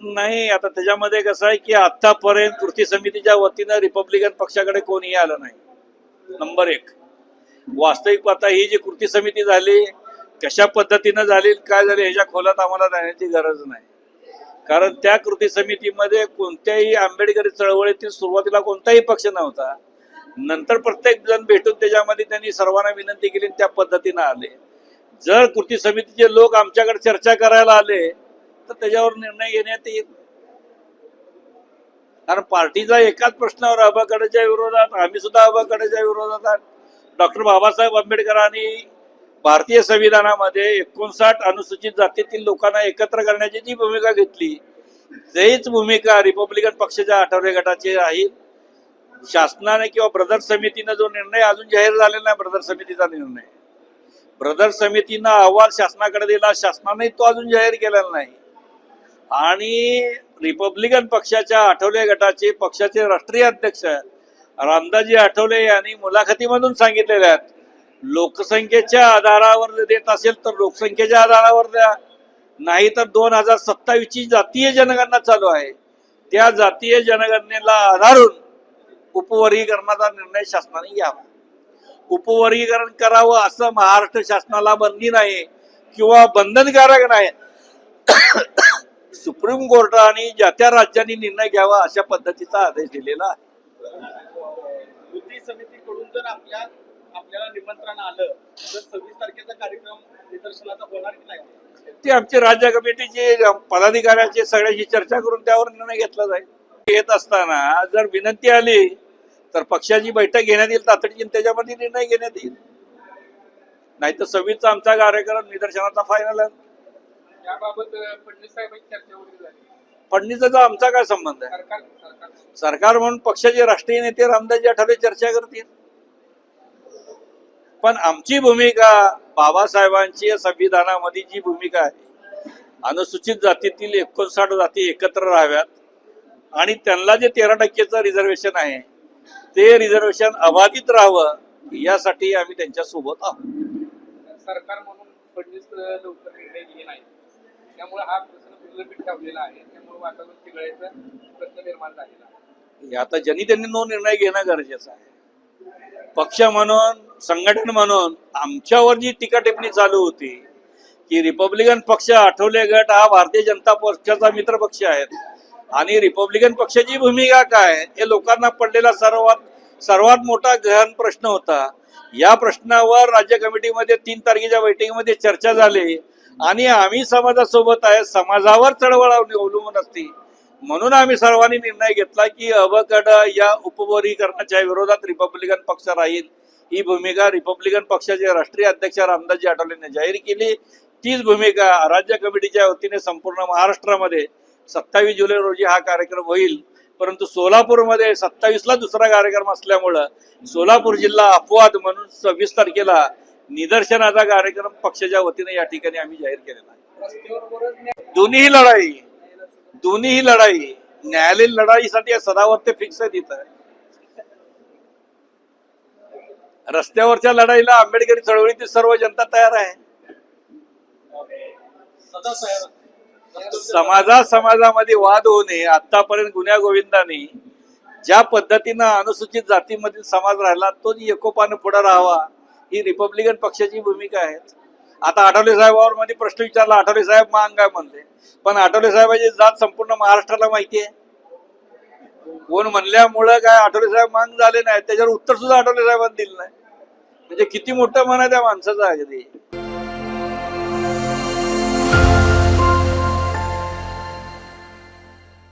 नाही, आता त्याच्यामध्ये कसं आहे की आतापर्यंत कृती समितीच्या वतीनं रिपब्लिकन पक्षाकडे कोणीही आलं नाही. नंबर एक. वास्तविक पाहता ही जी कृती समिती झाली कशा पद्धतीनं झाली काय झाली ह्याच्या खोलात आम्हाला जाण्याची गरज नाही. कारण त्या कृती समितीमध्ये कोणत्याही आंबेडकरी चळवळीतील सुरुवातीला कोणताही पक्ष नव्हता. नंतर प्रत्येक जण भेटून त्याच्यामध्ये त्यांनी सर्वांना विनंती केली त्या पद्धतीनं आले. जर कृती समितीचे लोक आमच्याकडे चर्चा करायला आले तर त्याच्यावर निर्णय घेण्यात येईल. कारण पार्टीचा एकाच प्रश्नावर अबाकडच्या विरोधात आम्ही सुद्धा अबाकडच्या विरोधात डॉक्टर बाबासाहेब आंबेडकरांनी भारतीय संविधानामध्ये 59 अनुसूचित जातीतील लोकांना एकत्र करण्याची जी भूमिका घेतली तेच भूमिका रिपब्लिकन पक्षाच्या आठवले गटाची आहे. शासनाने किंवा ब्रदर समितीने जो निर्णय अजून जाहीर झालेला नाही, ब्रदर समितीनं अहवाल शासनाकडे दिला, शासनाने तो अजून जाहीर केलेला नाही. आणि रिपब्लिकन पक्षाच्या आठवले गटाचे पक्षाचे राष्ट्रीय अध्यक्ष रामदासजी आठवले यांनी मुलाखतीमधून सांगितलेले आहेत, लोकसंख्येच्या आधारावर देत असेल तर लोकसंख्येच्या आधारावर द्या, नाही तर 2027 ची जातीय जनगणना चालू आहे, त्या जातीय जनगणनेला आधारून उपवर्गीकरणाचा निर्णय शासनाने घ्यावा. उपवर्गीकरण करावं असं महाराष्ट्र शासनाला बंदी नाही किंवा बंधनकारक नाही. सुप्रीम कोर्टाने ज्या त्या राज्यांनी निर्णय घ्यावा अशा पद्धतीचा आदेश दिलेला आहे. कृती समितीकडून जर आपल्याला निमंत्रण आलं तर 26 तारखेचा कार्यक्रम निदर्शनाचा होणार की नाही? ते आमचे राज्य कमिटीचे पदाधिकाऱ्यांचे सगळ्याशी चर्चा करून त्यावर निर्णय घेतला जाईल. येत असताना जर विनंती आली तर पक्षाची बैठक घेण्यात येईल तातडीने, त्याच्यामध्ये निर्णय घेण्यात येईल. नाही तर 26चा आमचा कार्यक्रम निदर्शनाचा फायनल आहे. याबाबत फडणवीस साहेबांची चर्चा वगैरे झाली? फडणवीसचा आमचा काय संबंध आहे? सरकार म्हणून पक्षाचे राष्ट्रीय नेते रामदासजी आठवले चर्चा करतील. पण आमची भूमिका बाबासाहेबांची संविधानामध्ये जी भूमिका आहे, अनुसूचित जातीतील 59 जाती एकत्र राहाव्यात आणि त्यांना जे 13% रिझर्वेशन आहे ते रिझर्वेशन अबाधित राहावं यासाठी आम्ही त्यांच्या सोबत आहोत. सरकार म्हणून फडणवीस लवकर निर्णय घेत नाही, त्यामुळे हा प्रश्न प्रलंबित ठेवलेला आहे, त्यामुळे वातावरण चिघळायचा प्रश्न निर्माण झालेला आहे. आता ज्यांनी त्यांनी नो निर्णय घेणं गरजेचं आहे. पक्ष म्हणून संघटन म्हणून आमच्यावर जी टीका टिप्पणी चालू होती की रिपब्लिकन पक्ष आठवले गट हा भारतीय जनता पक्षाचा मित्र पक्ष आहे आणि रिपब्लिकन पक्षाची भूमिका काय हे लोकांना पडलेला सर्वात मोठा गहन प्रश्न होता. या प्रश्नावर राज्य कमिटीमध्ये 3 तारखेच्या बैठकीमध्ये चर्चा झाली आणि आम्ही समाजासोबत आहे, समाजावर चळवळ अवलंबून असते म्हणून आम्ही सर्वांनी निर्णय घेतला की अबकड या उपवर्गीकरणाच्या विरोधात रिपब्लिकन पक्ष राहील. ही भूमिका रिपब्लिकन पक्षाचे राष्ट्रीय अध्यक्ष रामदासजी आठवलेंनी जाहीर केली. तीच भूमिका राज्य कमिटीच्या वतीने संपूर्ण महाराष्ट्रामध्ये 27 जुलै रोजी हा कार्यक्रम होईल. परंतु सोलापूरमध्ये 27ला दुसरा कार्यक्रम असल्यामुळं सोलापूर जिल्हा अपवाद म्हणून 26 तारखेला निदर्शनाचा कार्यक्रम पक्षाच्या वतीने या ठिकाणी आम्ही जाहीर केलेला आहे. दोन्ही लढाई न्यायालयीन लढाईसाठी सदावर ते फिक्स आहे. तिथं रस्त्यावरच्या लढाईला आंबेडकरी चळवळीतील सर्व जनता तयार आहे. समाजामध्ये वाद होऊ नये. आतापर्यंत गुन्ह्या गोविंदाने ज्या पद्धतीनं अनुसूचित जातीमधील समाज राहिला तो एकोपानं पुढे राहावा ही रिपब्लिकन पक्षाची भूमिका आहे. आता आठवले साहेबांवर मध्ये प्रश्न विचारला, आठवले साहेब मांग काय म्हणले, पण आठवले साहेबांची जात संपूर्ण महाराष्ट्राला माहिती आहे. कोण म्हणल्यामुळं काय आठवले साहेब मांग झाले नाही त्याच्यावर उत्तर सुद्धा आठवले साहेबांनी दिलं नाही. म्हणजे किती मोठं मन आहे त्या माणसाचं आहे.